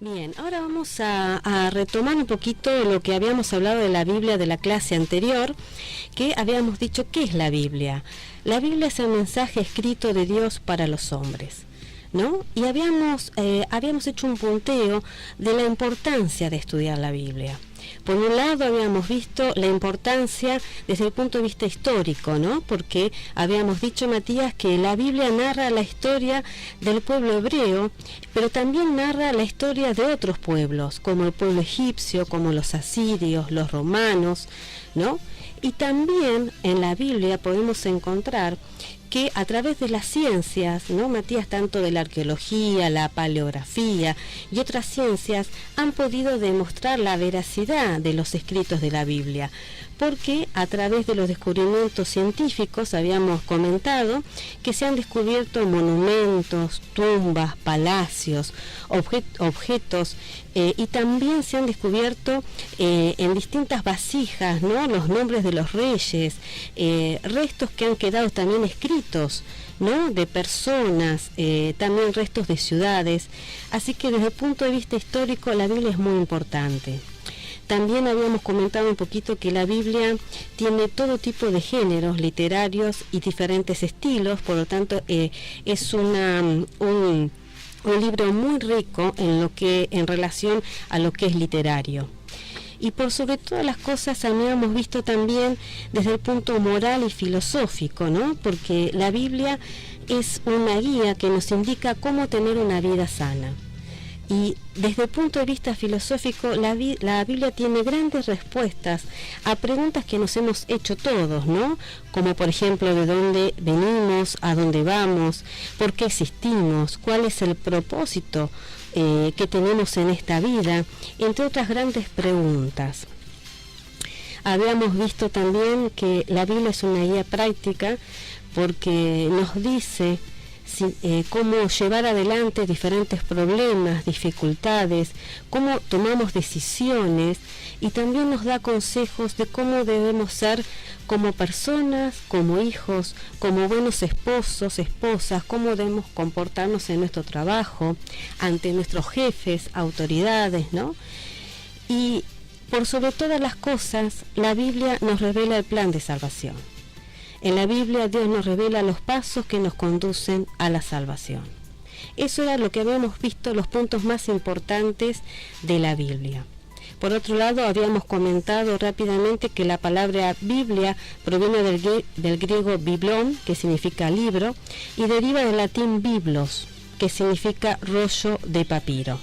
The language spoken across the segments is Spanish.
Bien, ahora vamos a retomar un poquito lo que habíamos hablado de la Biblia de la clase anterior, que habíamos dicho, ¿qué es la Biblia? La Biblia es el mensaje escrito de Dios para los hombres, ¿no? Y habíamos hecho un punteo de la importancia de estudiar la Biblia. Por un lado habíamos visto la importancia desde el punto de vista histórico, ¿no? Porque habíamos dicho, Matías, que la Biblia narra la historia del pueblo hebreo, pero también narra la historia de otros pueblos, como el pueblo egipcio, como los asirios, los romanos, ¿no? Y también en la Biblia podemos encontrar que a través de las ciencias, ¿no, Matías? Tanto de la arqueología, la paleografía y otras ciencias han podido demostrar la veracidad de los escritos de la Biblia, porque a través de los descubrimientos científicos habíamos comentado que se han descubierto monumentos, tumbas, palacios, objetos y también se han descubierto en distintas vasijas, ¿no? Los nombres de los reyes, restos que han quedado también escritos, ¿no? De personas, también restos de ciudades. Así que desde el punto de vista histórico la Biblia es muy importante. También habíamos comentado un poquito que la Biblia tiene todo tipo de géneros literarios y diferentes estilos, por lo tanto es un libro muy rico en relación a lo que es literario. Y por sobre todas las cosas habíamos visto también desde el punto moral y filosófico, ¿no? Porque la Biblia es una guía que nos indica cómo tener una vida sana. Y desde el punto de vista filosófico, la Biblia tiene grandes respuestas a preguntas que nos hemos hecho todos, ¿no? Como por ejemplo, ¿de dónde venimos? ¿A dónde vamos? ¿Por qué existimos? ¿Cuál es el propósito que tenemos en esta vida? Entre otras grandes preguntas. Habíamos visto también que la Biblia es una guía práctica porque nos dice cómo llevar adelante diferentes problemas, dificultades, cómo tomamos decisiones y también nos da consejos de cómo debemos ser como personas, como hijos, como buenos esposos, esposas, cómo debemos comportarnos en nuestro trabajo, ante nuestros jefes, autoridades, ¿no? Y por sobre todas las cosas, la Biblia nos revela el plan de salvación. En la Biblia Dios nos revela los pasos que nos conducen a la salvación. Eso era lo que habíamos visto, los puntos más importantes de la Biblia. Por otro lado, habíamos comentado rápidamente que la palabra Biblia proviene del griego biblón, que significa libro, y deriva del latín biblos, que significa rollo de papiro.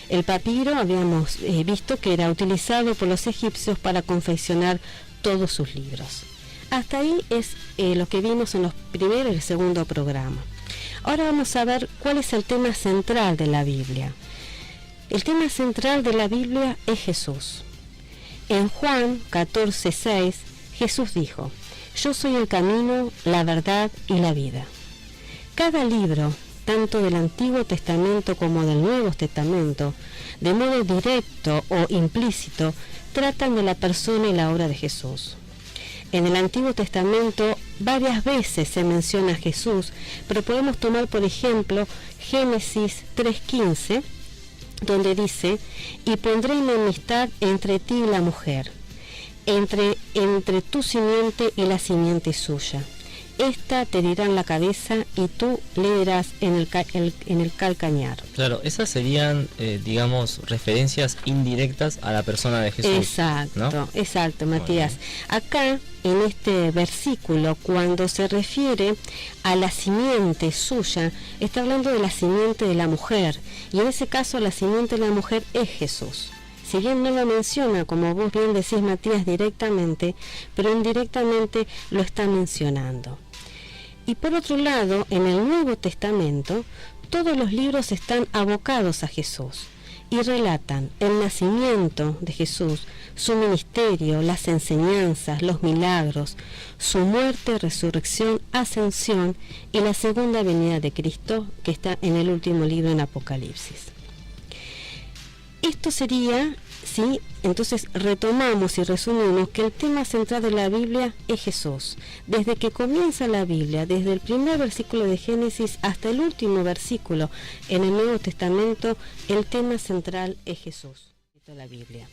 El papiro habíamos visto que era utilizado por los egipcios para confeccionar todos sus libros. Hasta ahí es lo que vimos en los primeros y el segundo programa. Ahora vamos a ver cuál es el tema central de la Biblia. El tema central de la Biblia es Jesús. En Juan 14:6, Jesús dijo: "Yo soy el camino, la verdad y la vida". Cada libro, tanto del Antiguo Testamento como del Nuevo Testamento, de modo directo o implícito, tratan de la persona y la obra de Jesús. En el Antiguo Testamento varias veces se menciona a Jesús, pero podemos tomar por ejemplo Génesis 3:15, donde dice: "Y pondré enemistad entre ti y la mujer, entre tu simiente y la simiente suya. Esta te herirá en la cabeza y tú le herirás en el calcañar". Claro, esas serían, digamos, referencias indirectas a la persona de Jesús. Exacto, ¿no? Exacto, Matías. Acá, en este versículo, cuando se refiere a la simiente suya, está hablando de la simiente de la mujer, y en ese caso la simiente de la mujer es Jesús. Si bien no lo menciona, como vos bien decís, Matías, directamente, pero indirectamente lo está mencionando. Y por otro lado, en el Nuevo Testamento, todos los libros están abocados a Jesús y relatan el nacimiento de Jesús, su ministerio, las enseñanzas, los milagros, su muerte, resurrección, ascensión y la segunda venida de Cristo, que está en el último libro, en Apocalipsis. Esto sería ¿sí? Entonces retomamos y resumimos que el tema central de la Biblia es Jesús. Desde que comienza la Biblia, desde el primer versículo de Génesis hasta el último versículo en el Nuevo Testamento, el tema central es Jesús. La Biblia.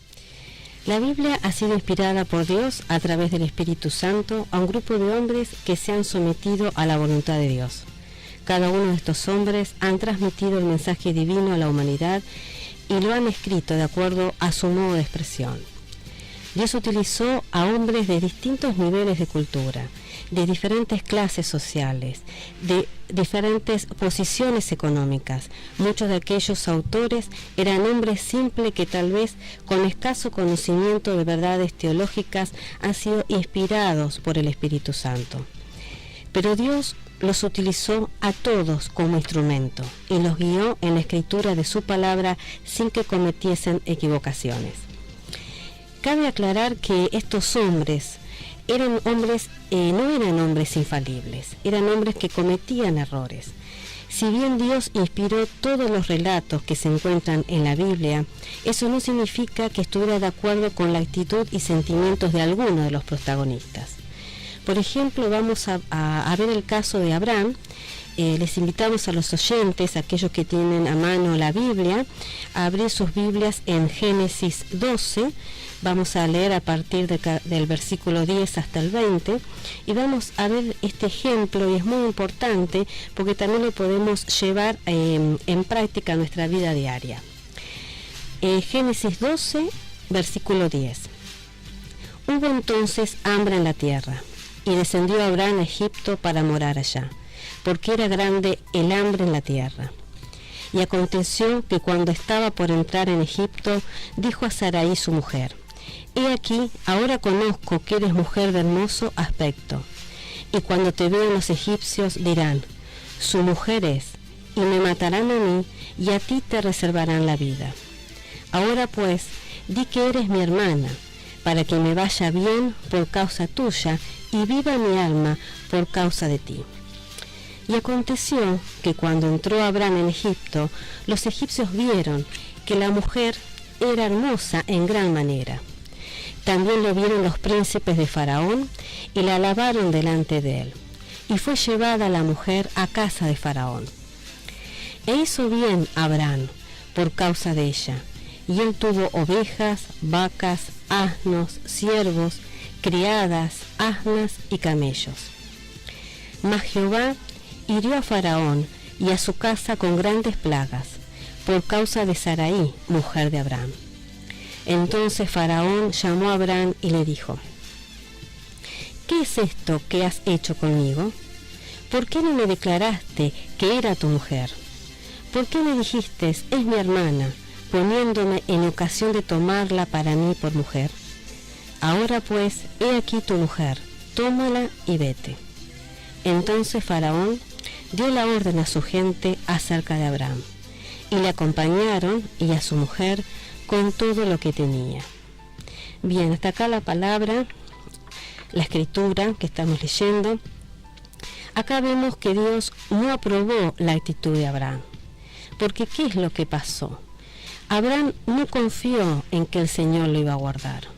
La Biblia ha sido inspirada por Dios a través del Espíritu Santo a un grupo de hombres que se han sometido a la voluntad de Dios. Cada uno de estos hombres han transmitido el mensaje divino a la humanidad y lo han escrito de acuerdo a su modo de expresión. Dios utilizó a hombres de distintos niveles de cultura, de diferentes clases sociales, de diferentes posiciones económicas. Muchos de aquellos autores eran hombres simples que tal vez con escaso conocimiento de verdades teológicas han sido inspirados por el Espíritu Santo. Pero Dios los utilizó a todos como instrumento y los guió en la escritura de su palabra sin que cometiesen equivocaciones. Cabe aclarar que estos hombres eran hombres, no eran hombres infalibles, eran hombres que cometían errores. Si bien Dios inspiró todos los relatos que se encuentran en la Biblia, eso no significa que estuviera de acuerdo con la actitud y sentimientos de alguno de los protagonistas. Por ejemplo, vamos a ver el caso de Abraham. Les invitamos a los oyentes, aquellos que tienen a mano la Biblia, a abrir sus Biblias en Génesis 12. Vamos a leer a partir del versículo 10 hasta el 20 y vamos a ver este ejemplo, y es muy importante porque también lo podemos llevar en práctica en nuestra vida diaria. Génesis 12, versículo 10. Hubo entonces hambre en la tierra, y descendió Abraham a Egipto para morar allá, porque era grande el hambre en la tierra. Y aconteció que cuando estaba por entrar en Egipto, dijo a Sarai su mujer: He aquí, ahora conozco que eres mujer de hermoso aspecto, y cuando te vean los egipcios dirán: su mujer es, y me matarán a mí, y a ti te reservarán la vida. Ahora pues, di que eres mi hermana, para que me vaya bien por causa tuya, y viva mi alma por causa de ti. Y aconteció que cuando entró Abraham en Egipto, los egipcios vieron que la mujer era hermosa en gran manera. También lo vieron los príncipes de Faraón, y la alabaron delante de él. Y fue llevada la mujer a casa de Faraón. E hizo bien Abraham por causa de ella, y él tuvo ovejas, vacas, asnos, siervos, criadas, asnas y camellos. Mas Jehová hirió a Faraón y a su casa con grandes plagas, por causa de Sarai, mujer de Abraham. Entonces Faraón llamó a Abraham y le dijo: ¿Qué es esto que has hecho conmigo? ¿Por qué no me declaraste que era tu mujer? ¿Por qué me dijiste, es mi hermana, poniéndome en ocasión de tomarla para mí por mujer? Ahora pues, he aquí tu mujer, tómala y vete. Entonces Faraón dio la orden a su gente acerca de Abraham, y le acompañaron y a su mujer con todo lo que tenía. Bien, hasta acá la palabra, la escritura que estamos leyendo. Acá vemos que Dios no aprobó la actitud de Abraham, porque ¿qué es lo que pasó? Abraham no confió en que el Señor lo iba a guardar.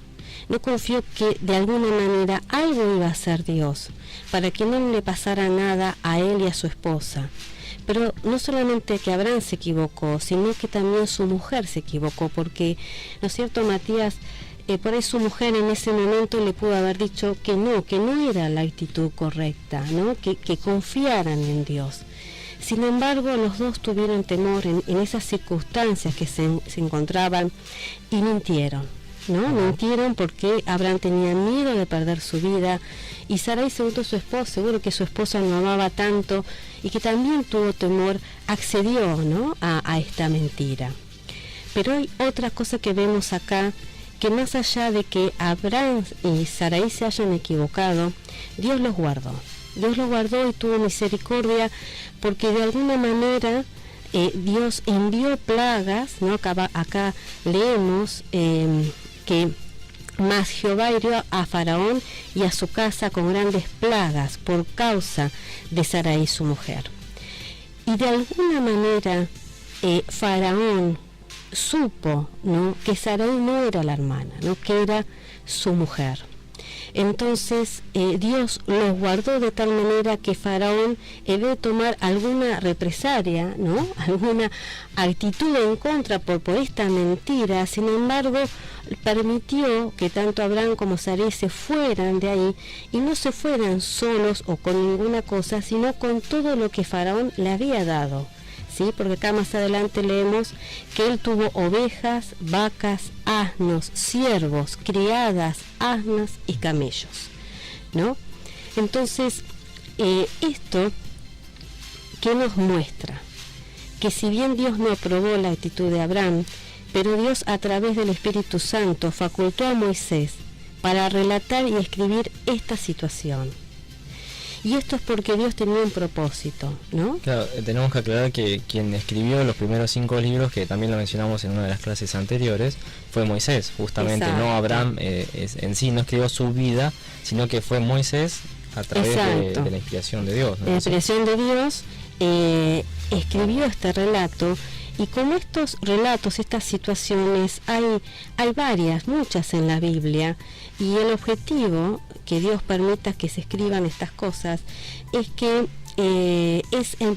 No confió que de alguna manera algo iba a hacer Dios para que no le pasara nada a él y a su esposa. Pero no solamente que Abraham se equivocó, sino que también su mujer se equivocó, porque, ¿no es cierto, Matías? Por ahí su mujer en ese momento le pudo haber dicho que no era la actitud correcta, ¿no? Que confiaran en Dios. Sin embargo, los dos tuvieron temor en esas circunstancias que se encontraban y mintieron. ¿No? Mintieron porque Abraham tenía miedo de perder su vida, y Sarai, según su esposa, seguro que su esposa lo amaba tanto y que también tuvo temor, accedió, ¿no? a esta mentira. Pero hay otra cosa que vemos acá, que más allá de que Abraham y Sarai se hayan equivocado, Dios los guardó. Dios los guardó y tuvo misericordia, porque de alguna manera Dios envió plagas, ¿no? Acá leemos que más Jehová hirió a Faraón y a su casa con grandes plagas por causa de Sarai su mujer. Y de alguna manera Faraón supo, ¿no?, que Sarai no era la hermana, ¿no?, que era su mujer. Entonces Dios los guardó de tal manera que Faraón debe tomar alguna represalia, ¿no?, alguna actitud en contra por esta mentira. Sin embargo, permitió que tanto Abraham como Sarai se fueran de ahí, y no se fueran solos o con ninguna cosa, sino con todo lo que Faraón le había dado. ¿Sí? Porque acá más adelante leemos que él tuvo ovejas, vacas, asnos, siervos, criadas, asnas y camellos, ¿no? Entonces, esto, ¿qué nos muestra? Que si bien Dios no aprobó la actitud de Abraham, pero Dios a través del Espíritu Santo facultó a Moisés para relatar y escribir esta situación. Y esto es porque Dios tenía un propósito, ¿no? Claro, tenemos que aclarar que quien escribió los primeros 5 libros, que también lo mencionamos en una de las clases anteriores, fue Moisés, justamente. Exacto. No Abraham en sí no escribió su vida, sino que fue Moisés a través de la inspiración de Dios, ¿no? La inspiración de Dios escribió este relato. Y como estos relatos, estas situaciones, hay varias, muchas en la Biblia, y el objetivo que Dios permita que se escriban estas cosas es que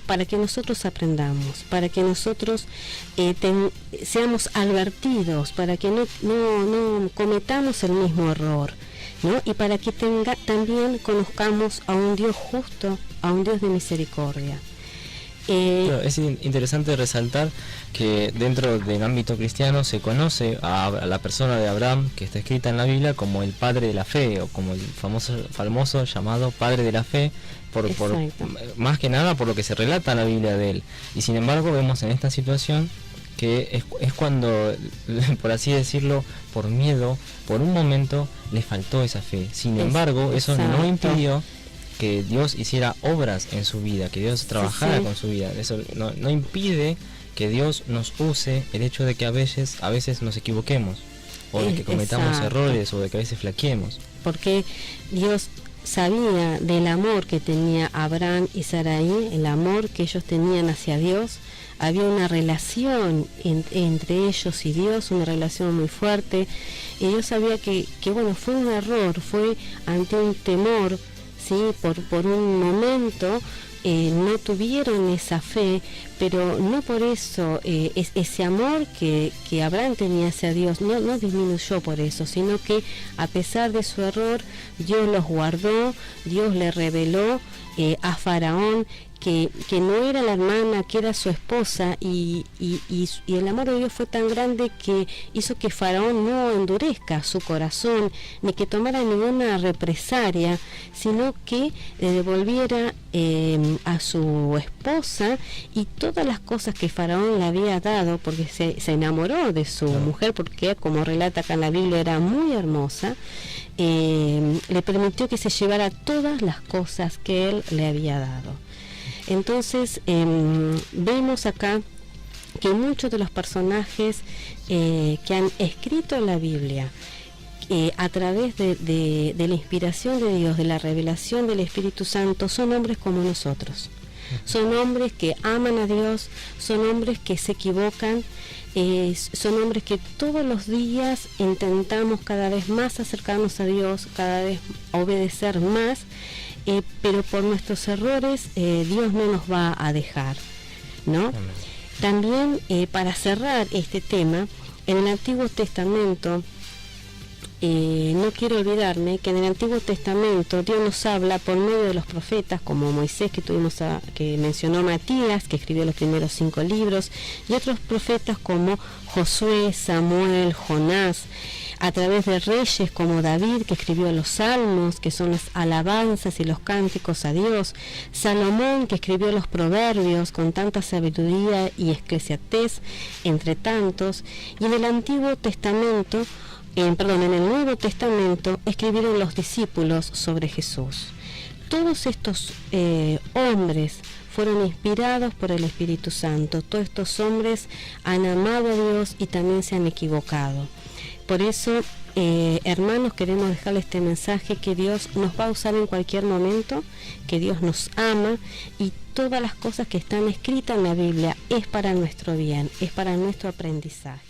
para que nosotros aprendamos, para que nosotros seamos advertidos, para que no cometamos el mismo error, ¿no? Y para que también conozcamos a un Dios justo, a un Dios de misericordia. Claro, es interesante resaltar que dentro del ámbito cristiano se conoce a la persona de Abraham, que está escrita en la Biblia, como el padre de la fe, o como el famoso llamado padre de la fe, por más que nada por lo que se relata en la Biblia de él. Y sin embargo vemos en esta situación que es cuando, por así decirlo, por miedo, por un momento le faltó esa fe. Sin embargo, eso no impidió que Dios hiciera obras en su vida, que Dios trabajara con su vida. Eso no impide que Dios nos use el hecho de que a veces nos equivoquemos, o de que cometamos errores, o de que a veces flaqueemos. Porque Dios sabía del amor que tenía Abraham y Sarai, el amor que ellos tenían hacia Dios. Había una relación entre ellos y Dios, una relación muy fuerte, y Dios sabía que bueno, fue un error, fue ante un temor. Sí, por un momento no tuvieron esa fe, pero no por eso ese amor que Abraham tenía hacia Dios no disminuyó por eso, sino que a pesar de su error, Dios los guardó, Dios le reveló a Faraón que no era la hermana, que era su esposa, y el amor de Dios fue tan grande que hizo que Faraón no endurezca su corazón, ni que tomara ninguna represalia, sino que le devolviera a su esposa y todas las cosas que Faraón le había dado, porque se enamoró de su mujer, porque como relata acá en la Biblia era muy hermosa. Le permitió que se llevara todas las cosas que él le había dado. Entonces vemos acá que muchos de los personajes que han escrito la Biblia a través de la inspiración de Dios, de la revelación del Espíritu Santo, son hombres como nosotros. Son hombres que aman a Dios, son hombres que se equivocan, son hombres que todos los días intentamos cada vez más acercarnos a Dios, cada vez obedecer más, pero por nuestros errores Dios no nos va a dejar, ¿no? También para cerrar este tema, en el Antiguo Testamento, no quiero olvidarme que en el Antiguo Testamento Dios nos habla por medio de los profetas como Moisés, que mencionó Matías, que escribió los primeros 5 libros, y otros profetas como Josué, Samuel, Jonás, a través de reyes como David, que escribió los salmos, que son las alabanzas y los cánticos a Dios, Salomón, que escribió los proverbios con tanta sabiduría y esclesiatez, entre tantos, y en el Antiguo Testamento, en el Nuevo Testamento, escribieron los discípulos sobre Jesús. Todos estos hombres fueron inspirados por el Espíritu Santo. Todos estos hombres han amado a Dios y también se han equivocado. Por eso hermanos, queremos dejarle este mensaje, que Dios nos va a usar en cualquier momento, que Dios nos ama, y todas las cosas que están escritas en la Biblia es para nuestro bien, es para nuestro aprendizaje.